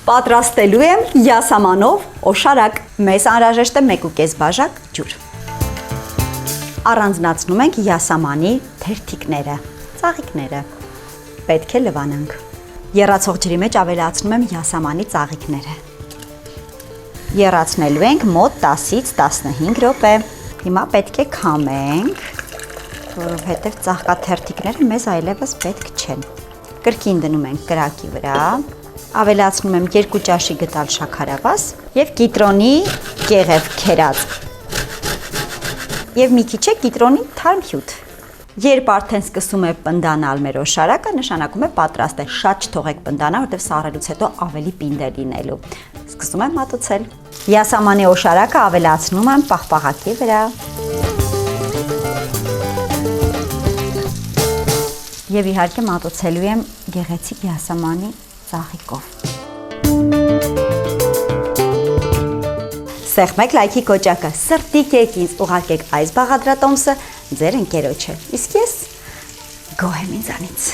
Պատրաստելու եմ յասամանով օշարակ, մեզ անհրաժեշտ է 1.5 բաժակ ջուր։ Առանձնացնում ենք յասամանի թերթիկները, ծաղիկները, պետք է լվանանք։ Եռացող ջրի մեջ ավելացնում եմ յասամանի ծաղիկները։ Եռացնելու ենք մոտ 10-ից 15 րոպե։ Հիմա պետք է քամենք, որովհետև ծաղկաթերթիկները մեզ այլևս պետք չեն։ Կրկին դնում ենք կրակի վրա, ավելացնում եմ 2 ճաշի գտալ շաքարավազ և կիտրոնի կեղև քերած և մի քիչ է կիտրոնի թարմ հյութ։ Երբ արդեն սկսում է պնդանալ մեր օշարակը, նշանակում է պատրաստ է, շատ չթողեք պնդանա, որտեղ սառելուց հետո ավելի պինդ է լինելու։ Սկսում եմ մատուցել։ Յասամանի օշարակը ավելացնում եմ պաղպաղակի վրա։ Եվ իհարկե մատուցելու եմ գեղեցիկ յասամանի ծաղիկով։ Սեղմեք լայքի կոճակը, սրտիկ եք ինձ, ուղարկեք այս բաղադրատոմսը ձեր ընկերոջը, իսկ ես գոհ եմ ինձանից։